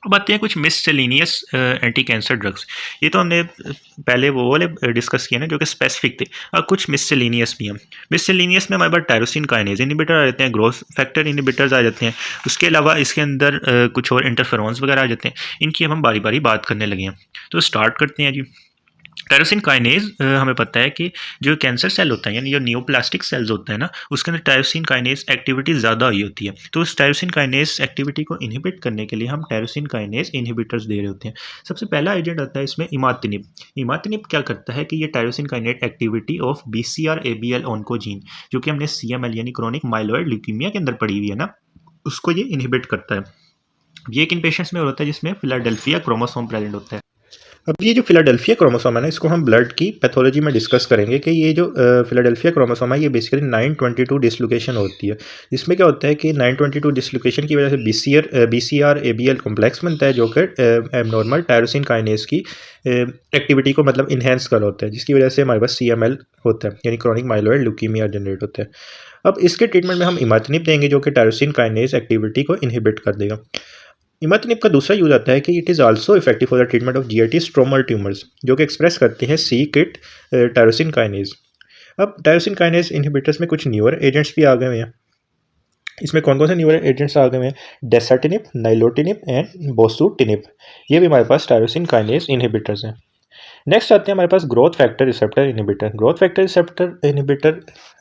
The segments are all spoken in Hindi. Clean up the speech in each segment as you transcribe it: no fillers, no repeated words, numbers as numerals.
अब आते हैं कुछ मिससेलेनियस एंटी कैंसर ड्रग्स। ये तो हमने पहले वो वाले डिस्कस किए ना जो कि स्पेसिफिक थे। अब कुछ मिससेलेनियस भी हैं। मिससेलेनियस में हमारे पास टायरोसिन काइनेज इनहिबिटर आ जाते हैं, ग्रोथ फैक्टर इनहिबिटर्स आ जाते हैं। उसके अलावा इसके अंदर कुछ और इंटरफेरॉन्स वगैरह आ जाते हैं। इनकी अब हम बारी बारी बात करने लगे हैं। तो स्टार्ट करते हैं जी। टायरोसिन काइनेज हमें पता है कि जो कैंसर सेल होता है यानी जो नियोप्लास्टिक सेल्स होते हैं ना, उसके अंदर टायरोसिन काइनेज एक्टिविटी ज़्यादा हुई होती है। तो उस टायरोसिन काइनेज एक्टिविटी को इनहिबिट करने के लिए हम टायरोसिन काइनेज इनहिबिटर्स दे रहे होते हैं। सबसे पहला एजेंट आता है इसमें इमातिनिब। इमातिनिब क्या करता है कि ये tyrosine kinase activity of BCR-ABL oncogene, जो कि हमने CML यानी क्रोनिक माइलोइड ल्यूकीमिया के अंदर पड़ी हुई है ना, उसको ये इनहिबिट करता है। ये किन पेशेंट्स में होता है? जिसमें फिलाडेल्फिया क्रोमोसोम प्रेजेंट होता है। अब ये जो फिलाडेल्फिया क्रोमोसोम है ना, इसको हम ब्लड की पैथोलॉजी में डिस्कस करेंगे कि ये जो फिलाडेल्फिया क्रोमोसोम है ये बेसिकली 922 डिसलोकेशन होती है। इसमें क्या होता है कि 922 डिसलोकेशन की वजह से BCR-ABL कॉम्प्लेक्स बनता है, जो कि एबनॉर्मल टायरोसिन काइनेज की एक्टिविटी को मतलब इन्हेंस कर होता है, जिसकी वजह से हमारे पास CML होता है यानी क्रोनिक माइलोइड ल्यूकीमिया जनरेट होता है। अब इसके ट्रीटमेंट में हम इमातिनिब देंगे जो कि टायरोसिन काइनेज एक्टिविटी को इनहिबिट कर देगा। इमातिनिब का दूसरा यूज आता है कि it is also effective for the treatment of GIT stromal tumours, जो कि एक्सप्रेस करते हैं c-KIT टायरोसिन काइनेज। अब टायरोसिन काइनेज इनहिबिटर्स में कुछ न्यूअर एजेंट्स भी आ गए हुए हैं। इसमें कौन कौन से न्यूअर एजेंट्स आ गए हैं? Dasatinib, nilotinib and bosutinib. ये भी हमारे पास टायरोसिन काइनेज इनहिबिटर्स हैं। नेक्स्ट आते हैं हमारे पास growth factor receptor inhibitor. Growth factor receptor inhibitor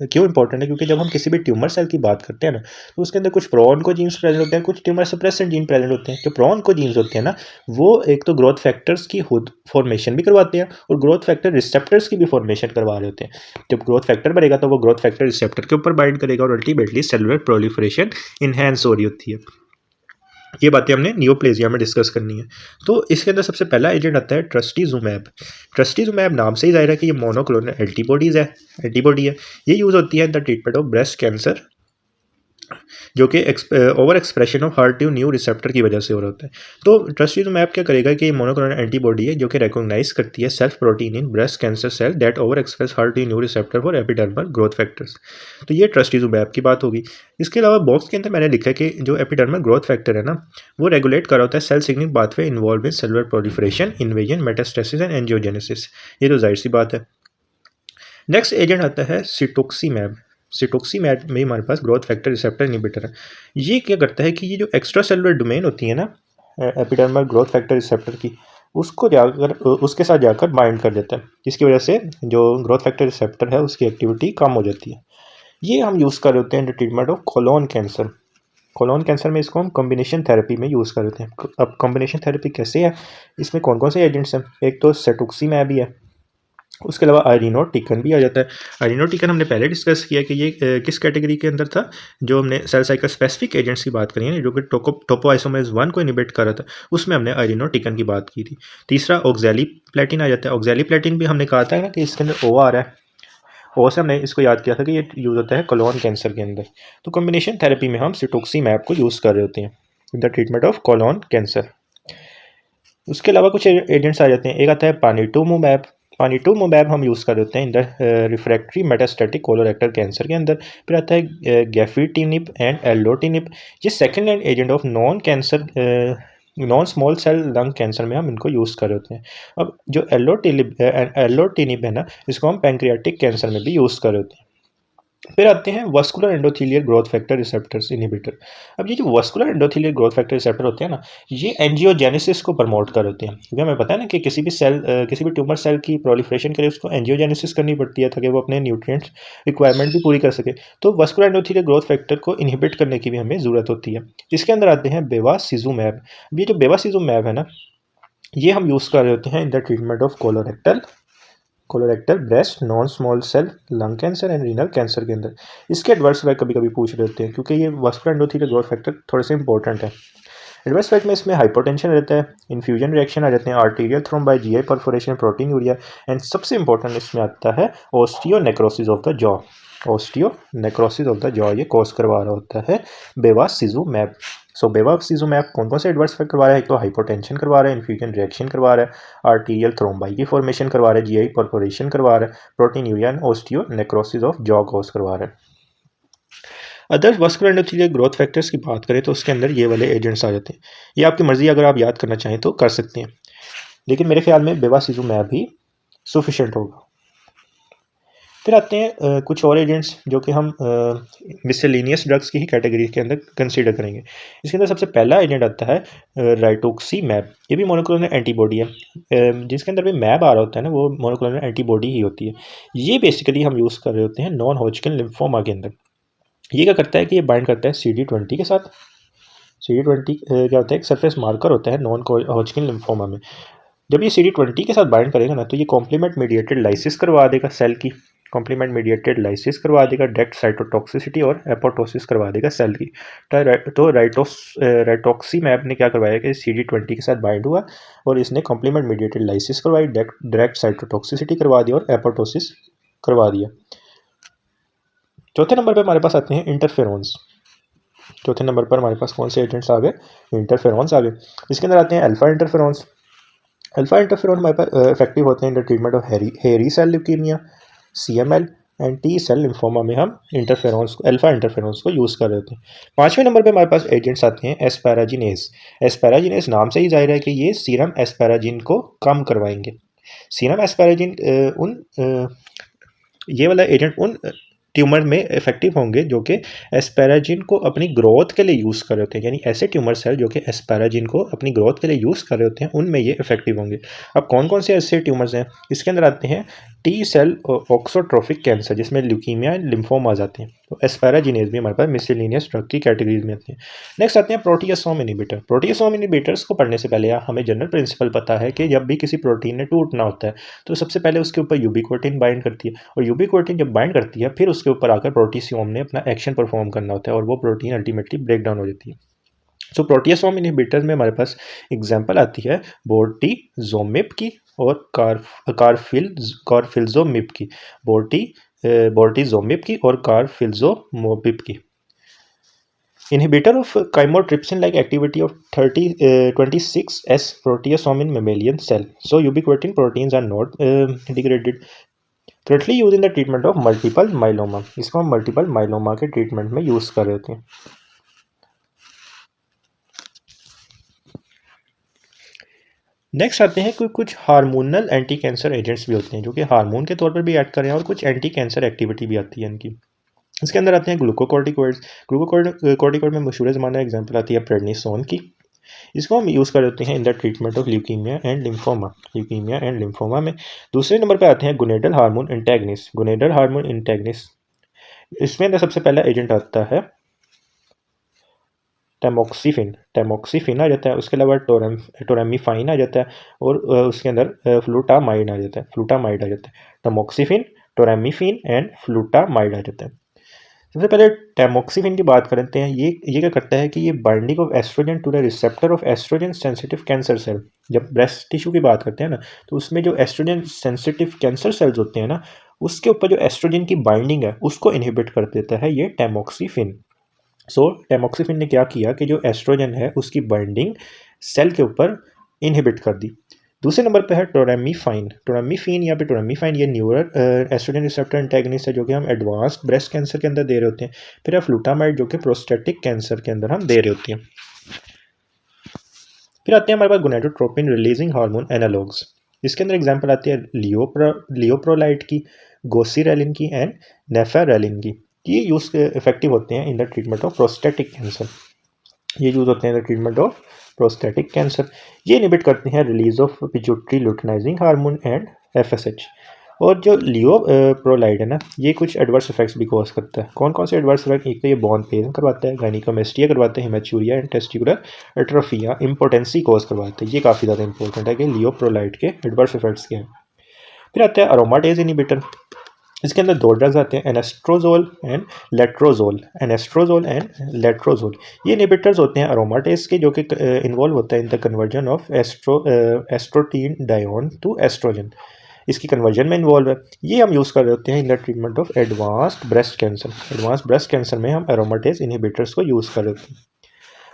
क्यों इंपॉर्टेंट है? क्योंकि जब हम किसी भी ट्यूमर सेल की बात करते हैं ना, तो उसके अंदर कुछ प्रो ऑन्कोजीन्स प्रेजेंट होते हैं, कुछ ट्यूमर सप्रेसेंट जीन प्रेजेंट होते हैं। जो प्रो ऑन्कोजीन्स होते हैं ना, वो एक तो ग्रोथ फैक्टर्स की खुद फॉर्मेशन भी करवाते हैं और ग्रोथ फैक्टर रिसेप्टर्स की भी फॉर्मेशन करवा रहे होते हैं। जब ग्रोथ फैक्टर बढ़ेगा तो वो ग्रोथ फैक्टर रिसेप्टर के ऊपर बाइंड करेगा और अल्टीमेटली सेलुलर प्रोलिफरेशन इनहेंस हो रही होती है। ये बातें हमने नियोप्लेजिया में डिस्कस करनी है। तो इसके अंदर सबसे पहला एजेंट आता है ट्रस्टीजुमैब। ट्रस्टीजुमैब नाम से ही जाहिर है कि ये मोनोक्लोनल एंटीबॉडी है। ये यूज़ होती है in the treatment of breast cancer, जो कि over expression of HER2 receptor की वजह से हो रहा होता है। तो ट्रस्टीजुमैब क्या करेगा कि ये मोनोक्लोनल एंटीबॉडी है जो कि रिकॉग्नाइज करती है self protein in breast cancer cell that over express HER2 receptor for epidermal growth factors. तो ये ट्रस्टीजुमैब की बात होगी। इसके अलावा बॉक्स के अंदर मैंने लिखा है कि जो एपिडर्मल ग्रोथ फैक्टर है ना, वो रेगुलेट कर रहा होता है cell signalling pathway involve in cellular proliferation, invasion, metastasis and angiogenesis. ये तो जाहिर सी बात है। नेक्स्ट एजेंट आता है सिटोक्सीमैब। सिटोक्सीमैब में हमारे पास ग्रोथ फैक्टर रिसेप्टर इनहिबिटर है। ये क्या करता है कि ये जो एक्स्ट्रा सेलुलर डोमेन होती है ना एपिडर्मल ग्रोथ फैक्टर रिसेप्टर की, उसको जाकर उसके साथ जाकर बाइंड कर देता है, जिसकी वजह से जो ग्रोथ फैक्टर रिसेप्टर है उसकी एक्टिविटी कम हो जाती है। ये हम यूज़ कर रहे होते हैं in the treatment of colon cancer. Colon cancer में इसको हम कॉम्बिनेशन थेरेपी में यूज़ कर रहे हैं। अब कॉम्बिनेशन थेरेपी कैसे है? इसमें कौन कौन से एजेंट्स हैं? एक तो सेटुक्सीमैब भी है, उसके अलावा आयरिनोटिकन भी आ जाता है। आयरिनोटिकन हमने पहले डिस्कस किया कि ये किस कैटेगरी के अंदर था, जो हमने सेल साइकिल स्पेसिफिक एजेंट्स की बात करी है जो कि टोपोआइसोमेरेज 1 को इनिबिट कर रहा था, उसमें हमने आयरिनोटिकन की बात की थी। तीसरा ऑक्सैलिप्लेटिन आ जाता है। ऑक्सैलिप्लेटिन भी हमने कहा था ना कि इसके अंदर ओ आ रहा है, ओ से हमने इसको याद किया था कि ये यूज़ होता है कोलोन कैंसर के अंदर। तो कॉम्बिनेशन थेरेपी में हम सिटोक्सीमैब को यूज़ कर रहे होते हैं in the treatment of colon cancer. उसके अलावा कुछ एजेंट्स आ जाते हैं। एक आता है पानीटुमुमैब। पानीटुमुमैब हम यूज़ कर रहे होते हैं in the refractory metastatic colorectal cancer के अंदर। फिर आता है गेफिटिनिब एंड एल्लोटिनिब। ये second line agent of non small cell lung cancer में हम इनको यूज़ कर रहे होते हैं। अब जो एल्लोटिनिब है ना, इसको हम पैंक्रियाटिक कैंसर में भी यूज़ कर रहे होते हैं। फिर आते हैं vascular endothelial growth factor receptors inhibitor. अब ये जो vascular endothelial growth factor receptor होते हैं ना, ये एंजियोजेनेसिस को प्रमोट कर होते हैं। क्योंकि हमें पता है ना कि किसी भी ट्यूमर सेल की प्रोलिफरेशन के लिए उसको एंजियोजेनेसिस करनी पड़ती है ताकि वो अपने न्यूट्रिएंट्स रिक्वायरमेंट भी पूरी कर सके। तो वस्कुलर एंडोथेलियल ग्रोथ फैक्टर को इनहिबिट करने की भी हमें ज़रूरत होती है। इसके अंदर आते हैं बेवासिजुमैब। ये जो बेवासिजुमैब है ना, ये हम यूज़ कर रहे होते हैं in the treatment of colorectal breast non small cell lung cancer and renal cancer के अंदर। इसके एडवर्स इफेक्ट कभी कभी पूछ रहे होते हैं क्योंकि ये वस्कुलर एंडोथेलियल ग्रोथ फैक्टर थोड़े से इंपॉर्टेंट है। एडवर्स इफेक्ट में इसमें हाइपोटेंशन रहता है, इन्फ्यूजन रिएक्शन आ जाते हैं, arterial thrombi, GI perforation, protein urea and सबसे इंपॉर्टेंट इसमें आता है osteonecrosis of the jaw. Osteonecrosis of the jaw ये कॉज करवा रहा होता है बेवासिजुमैब। सो बेवासिजुमैब कौन कौन से एडवर्स इफेक्ट करवा रहा है? एक तो हाइपोटेंशन करवा रहा है, इन्फ्यूजन रिएक्शन करवा रहा है, आर्टीरियल थ्रोम्बाई की फॉर्मेशन करवा रहा है, GI परफोरेशन करवा रहा है, protein urea and osteonecrosis of jaw cause करवा रहा है। Other vascular endothelial growth factors की बात करें तो उसके अंदर ये वाले एजेंट्स आ जाते हैं। ये आपकी मर्ज़ी, अगर आप याद करना चाहें तो कर सकते हैं, लेकिन मेरे ख्याल में बेवासिजुमैब भी सफिशिएंट होगा। फिर आते हैं कुछ और एजेंट्स जो कि हम मिससेलेनियस ड्रग्स की ही कैटेगरी के अंदर कंसीडर करेंगे। इसके अंदर सबसे पहला एजेंट आता है राइटोक्सीमैब। ये भी मोनोक्लोनल एंटीबॉडी है। जिसके अंदर भी मैब आ रहा होता है ना, वो मोनोक्लोनल एंटीबॉडी ही होती है। ये बेसिकली हम यूज़ कर रहे होते हैं नॉन हॉजकिन लिम्फोमा के अंदर। ये क्या करता है कि ये बाइंड करता है CD20 के साथ। CD20 क्या होता है, एक सरफेस मार्कर होता है नॉन हॉजकिन लिम्फोमा में। जब ये CD20 के साथ बाइंड करेगा ना, तो ये कॉम्प्लीमेंट मीडिएटेड लाइसिस करवा देगा सेल की, कॉम्प्लीमेंट मीडिएटेड लाइसिस करवा देगा, डायरेक्ट साइटोटॉक्सिसिटी और एपोटोसिस करवा देगा सेल की। तो राइटोक्सीमैब ने क्या करवाया कि CD20 के साथ बाइंड हुआ और इसने कॉम्प्लीमेंट मीडिएटेड लाइसिस करवाई, डायरेक्ट साइटोटॉक्सिसिटी करवा दी और एपोटोसिस करवा दिया। चौथे नंबर पर हमारे पास आते हैं इंटरफेरॉन्स। चौथे नंबर पर हमारे पास कौन से एजेंट्स आ गए, इंटरफेरॉन्स आ गए। इसके अंदर आते हैं अल्फा इंटरफेरॉन्स। अल्फा इंटरफेरॉन हमारे पास इफेक्टिव होते हैं in the treatment of hairy cell leukaemia, CML and T cell lymphoma में हम अल्फा इंटरफेरॉन्स को यूज़ कर रहे होते हैं। पाँचवें नंबर पे हमारे पास एजेंट्स आते हैं एस्पैराजिनेज। एस्पैराजिनेज नाम से ही जाहिर है कि ये सीरम एस्पैराजिन को कम करवाएंगे। सीरम एस्पैराजिन ये वाला एजेंट उन ट्यूमर में इफेक्टिव होंगे जो कि एस्पैराजिन को अपनी ग्रोथ के लिए यूज़ कर रहे होते हैं, यानी ऐसे ट्यूमर सेल जो कि एस्पैराजिन को अपनी ग्रोथ के लिए यूज़ कर रहे होते हैं, उनमें ये इफेक्टिव होंगे। अब कौन कौन से ऐसे ट्यूमर्स हैं, इसके अंदर आते हैं T सेल ऑक्सोट्रोफिक कैंसर, जिसमें ल्यूकीमिया एंड लिम्फोमा आ जाते हैं। तो एस्पैराजिनेज भी हमारे पास मिससेलेनियस ड्रग की कैटेगरीज में आते हैं। नेक्स्ट आते हैं प्रोटियासोम इनिबिटर। प्रोटियासोम इनिबिटर्स को पढ़ने से पहले हमें जनरल प्रिंसिपल पता है कि जब भी किसी प्रोटीन ने टूटना होता है तो सबसे पहले उसके ऊपर यूबिक्विटिन बाइंड करती है, और यूबिक्विटिन जब बाइंड करती है फिर उसके ऊपर आकर प्रोटियोसोम ने अपना एक्शन परफॉर्म करना होता है और वो प्रोटीन अल्टीमेटली ब्रेक डाउन हो जाती है। सो प्रोटियासोम इनहिबिटर्स में हमारे पास एग्जांपल आती है बोर्टिजोमिब की और कारफिल्जोमिब की। बोर्टिजोमिब की और कारफिल्जोमिब की। Inhibitor of chymotrypsin-like activity of 26S proteasome in mammalian cell. So ubiquitin proteins are not degraded. Currently used in the treatment of multiple myeloma. इसको हम multiple myeloma के ट्रीटमेंट में यूज़ कर रहे थे। नेक्स्ट आते हैं कुछ हार्मोनल एंटी कैंसर एजेंट्स भी होते हैं जो कि हार्मोन के तौर पर भी एक्ट कर रहे हैं, और कुछ एंटी कैंसर एक्टिविटी भी आती है इनकी। इसके अंदर आते हैं ग्लूकोकॉर्टिकॉइड्स। ग्लूकोकॉर्टिकॉइड में मशहूर ज़माना एग्जांपल आती है प्रेडनिसोन की। इसको हम यूज़ कर लेते हैं in the treatment of leukaemia and lymphoma. Leukaemia and lymphoma में दूसरे नंबर पर आते हैं gonadal hormone antagonist. Gonadal hormone antagonist, इसमें अंदर सबसे पहला एजेंट आता है टैमोक्सिफिन आ जाता है। उसके अलावा टोरेमिफाइन आ जाता है, और उसके अंदर फ्लूटामाइड आ जाता है। टैमोक्सिफिन, टोरेमिफिन एंड फ्लूटामाइड आ जाता है। सबसे पहले टैमोक्सिफिन की बात करते हैं। ये क्या करता है कि ये binding of oestrogen to the receptor of oestrogen sensitive cancer cell. जब ब्रेस्ट टिश्यू की बात करते हैं ना, तो उसमें जो एस्ट्रोजन सेंसिटिव कैंसर सेल्स होते हैं ना, उसके ऊपर जो एस्ट्रोजन की बाइंडिंग है उसको इनहिबिट कर देता है ये टैमोक्सिफिन। सो टैमोक्सिफिन ने क्या किया कि जो एस्ट्रोजन है उसकी बाइंडिंग सेल के ऊपर इनहिबिट कर दी। दूसरे नंबर पे है टोरेमिफाइन। ये न्यूरल एस्ट्रोजन रिसेप्टर एंटेगनिस्ट है जो कि हम एडवांस्ड ब्रेस्ट कैंसर के अंदर दे रहे होते हैं। फिर है फ्लूटामाइड जो कि प्रोस्टेटिक कैंसर के अंदर हम दे रहे होते हैं। फिर आते हैं हमारे पास गोनेडोट्रोपिन रिलीजिंग हार्मोन एनालॉग्स। इसके अंदर एग्जांपल आती है लियोप्रोलाइड की, गोसीरेलिन की एंड नेफेरेलिन की। ये यूज इफेक्टिव होते हैं in the treatment of prostatic cancer. ये यूज होते हैं in the treatment of prostatic cancer. ये इनहिबिट करते हैं release of pituitary luteinizing hormone and FSH। और जो लियोप्रोलाइड है ना, ये कुछ एडवर्स इफेक्ट्स भी कॉज करता है। कौन कौन से एडवर्स इफेक्ट? एक तो ये बॉन पेन करवाता है, गायनिकोमेस्टिया करवाता है, haematuria and testicular atrophia, impotency cause करवाता है। ये काफ़ी ज़्यादा इंपॉर्टेंट है कि लियोप्रोलाइड के एडवर्स इफेक्ट्स क्या हैं। फिर आते हैं अरोमाटेज इनहिबिटर। इसके अंदर दो ड्रग्स आते हैं, एनेस्ट्रोजोल एंड लेट्रोजोल। ये इनहिबिटर्स होते हैं अरोमाटेज के, जो कि इन्वॉल्व होता है in the conversion of androstenedione to oestrogen. इसकी कन्वर्जन में इन्वॉल्व है। ये हम यूज़ कर रहे होते हैं in the treatment of advanced breast cancer. Advanced breast cancer में हम एरोमाटेज इनहिबिटर्स को यूज़ कर रहे होते हैं।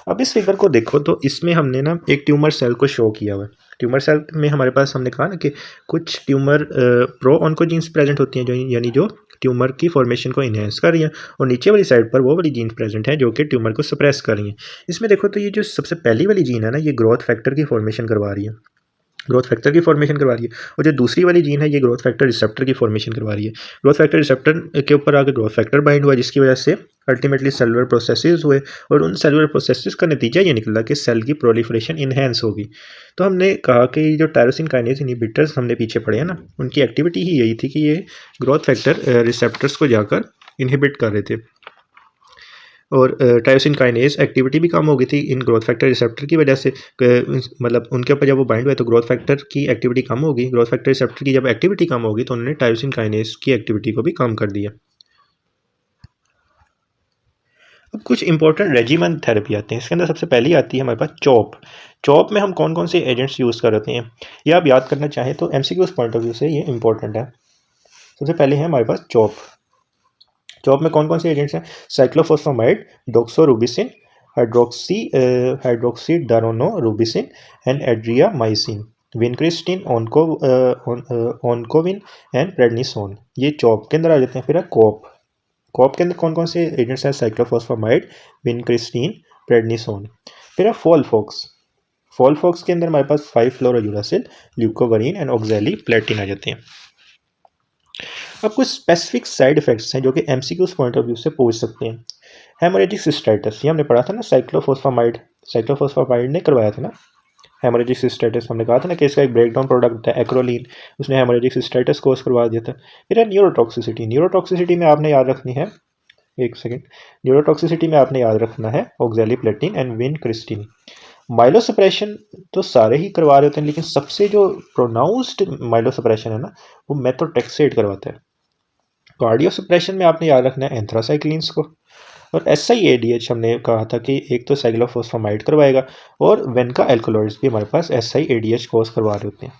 अब इस फिगर को देखो तो इसमें हमने ना एक ट्यूमर सेल को शो किया हुआ है। ट्यूमर सेल में हमारे पास हमने कहा ना कि कुछ ट्यूमर प्रो ऑन्कोजीन्स प्रेजेंट होती हैं, जो यानी जो ट्यूमर की फॉर्मेशन को इन्हेंस कर रही हैं, और नीचे वाली साइड पर वो वाली जीन्स प्रेजेंट हैं जो कि ट्यूमर को सप्रेस कर रही हैं। इसमें देखो तो ये जो सबसे पहली वाली जीन है ना, ये ग्रोथ फैक्टर की फॉर्मेशन करवा रही है, ग्रोथ फैक्टर की फॉर्मेशन करवा रही है, और जो दूसरी वाली जीन है ये ग्रोथ फैक्टर रिसेप्टर की फॉर्मेशन करवा रही है। ग्रोथ फैक्टर रिसेप्टर के ऊपर आगे ग्रोथ फैक्टर बाइंड हुआ, जिसकी वजह से अल्टीमेटली सेलुलर प्रोसेसेस हुए, और उन सेलुलर प्रोसेसेस का नतीजा ये निकला कि सेल की प्रोलिफरेशन इन्हेंस होगी। तो हमने कहा कि जो टायरोसिन काइनेज इनहिबिटर्स हमने पीछे पढ़े हैं ना, उनकी एक्टिविटी ही यही थी कि ये ग्रोथ फैक्टर रिसेप्टर्स को जाकर इनहिबिट कर रहे थे, और टायरोसिन काइनेज एक्टिविटी भी कम हो गई थी इन ग्रोथ फैक्टर रिसेप्टर की वजह से। मतलब उनके ऊपर जब वो बाइंड हुए तो ग्रोथ फैक्टर की एक्टिविटी कम होगी, ग्रोथ फैक्टर रिसेप्टर की जब एक्टिविटी कम होगी तो उन्होंने टायरोसिन काइनेज की एक्टिविटी को भी कम कर दिया। अब कुछ इंपॉर्टेंट रेजिमेंट थेरेपी आते हैं। इसके अंदर सबसे पहली आती है हमारे पास चॉप। चॉप में हम कौन कौन से एजेंट्स यूज़ करते हैं, ये आप याद करना चाहें तो एमसीक्यूज पॉइंट ऑफ व्यू से ये इंपॉर्टेंट है। सबसे पहले है हमारे पास चॉप। चॉप में कौन कौन से एजेंट्स हैं? Cyclophosphamide, doxorubicin, hydroxy daunorubicin and adriamycin, vincristine, oncovin and prednisone, ये चॉप के अंदर आ जाते हैं। फिर है कॉप। कॉप के अंदर कौन कौन से एजेंट्स हैं? Cyclophosphamide, vincristine, prednisone. फिर है फॉलफॉक्स। फॉलफॉक्स के अंदर हमारे पास 5-फ्लोरोयूरासिल, ल्यूकोवरीन एंड ऑक्सैली प्लेटिन आ जाते हैं। अब कुछ स्पेसिफिक साइड इफेक्ट्स हैं जो कि एमसीक्यूज पॉइंट ऑफ व्यू से पूछ सकते हैं। हेमोरेजिक सिस्टाइटिस, ये हमने पढ़ा था ना, साइक्लोफॉस्फामाइड ने करवाया था ना हेमोरेजिक सिस्टाइटिस। हमने कहा था ना कि इसका एक ब्रेकडाउन प्रोडक्ट होता है एक्रोलीन, उसने हेमोरेजिक सिस्टाइटिस कोर्स करवा दिया था। फिर है न्यूरोटॉक्सिसिटी। न्यूरोटॉक्सिसिटी में आपने याद रखनी है, एक सेकेंड, न्यूरोटॉक्सिसिटी में आपने याद रखना है ऑक्सैलिप्लेटिन एंड विनक्रिस्टिन। माइलोसप्रेशन तो सारे ही करवा रहे होते हैं, लेकिन सबसे जो प्रोनाउंस्ड माइलोसप्रेशन है ना, वो मेथोट्रेक्सेट करवाता है। कार्डियो सप्रेशन में आपने याद रखना है एंथ्रासाइक्लिन्स को। और SIADH हमने कहा था कि एक तो साइक्लोफॉस्फामाइड करवाएगा, और वेनका एल्कोलॉइड्स भी हमारे पास SIADH कोर्स करवा रहे होते हैं।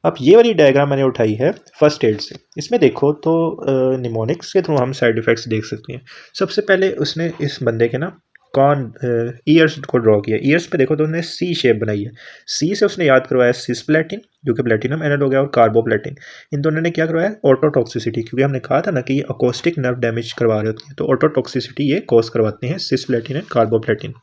अब ये वाली डायग्राम मैंने उठाई है फर्स्ट एड से। इसमें देखो तो निमोनिक्स के थ्रू हम साइड इफ़ेक्ट्स देख सकते हैं। सबसे पहले उसने इस बंदे के ना ईयर्स को ड्रॉ किया। ईयर्स पे देखो तो उन्होंने C शेप बनाई है। C से उसने याद करवाया सिस्प्लेटिन, जो कि प्लेटिनम एनालॉग है, और कार्बोप्लेटिन। इन दोनों ने क्या करवाया? ऑटोटॉक्सिसिटी, क्योंकि हमने कहा था ना कि ये अकोस्टिक नर्व डैमेज करवा रहे होते हैं, तो ऑटोटॉक्सिसिटी ये कॉज करवाते हैं सिस्प्लेटिन एंड कार्बोप्लेटिन।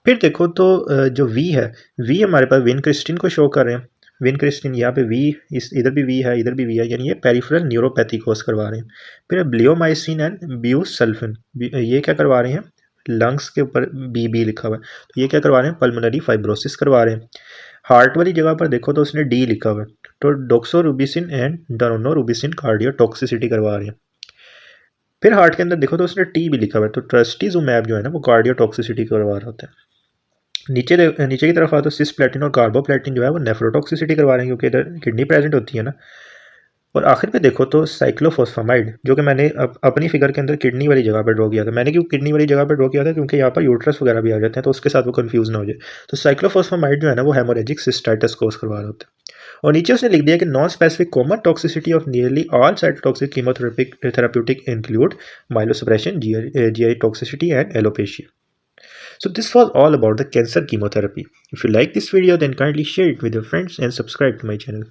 फिर देखो तो जो V है, V हमारे पास विनक्रिस्टिन को शो कर रहे हैं। विनक्रिस्टिन यहाँ पे V, इस इधर भी V है, इधर भी V है, यानी ये पेरिफेरल न्यूरोपैथी कोस करवा रहे हैं। फिर ब्लियोमाइसिन एंड ब्यूसल्फिन, ये क्या करवा रहे हैं? लंग्स के ऊपर BB लिखा हुआ है, तो ये क्या करवा रहे हैं? पल्मोनरी फाइब्रोसिस करवा रहे हैं। हार्ट वाली जगह पर देखो तो उसने D लिखा हुआ है, तो डॉक्सोरूबिसिन एंड डारोनोरूबिसिन कार्डियोटॉक्सिसिटी करवा रहे हैं। फिर हार्ट के अंदर देखो तो उसने T भी लिखा हुआ है, तो ट्रस्टीजुमैब जो है ना, वो कार्डियोटॉक्सिसिटी करवा रहा होता है। नीचे की तरफ आ तो सिस्प्लेटिन और कार्बोप्लेटिन जो है वो नेफ्रोटॉक्सिसिटी करवा रहे हैं, क्योंकि इधर किडनी प्रेजेंट होती है ना। और आखिर पे देखो तो साइक्लोफॉस्फामाइड, जो कि मैंने अपनी फिगर के अंदर किडनी वाली जगह पर ड्रॉ किया था। मैंने क्यों किडनी वाली जगह पर ड्रॉ किया था? क्योंकि यहाँ पर यूट्रस वगैरह भी आ जाते हैं, तो उसके साथ वो कंफ्यूज ना हो जाए। तो साइक्लोफॉस्फामाइड जो है ना, वो हेमोरेजिक सिस्टाइटिस कोस करवा रहे होते हैं। और नीचे उसने लिख दिया कि non specific common toxicity of nearly all cytotoxic chemotherapeutic include myelosuppression, GI toxicity and alopecia. So this was all about the cancer chemotherapy. If you like this video, then kindly share it with your friends and subscribe to my channel.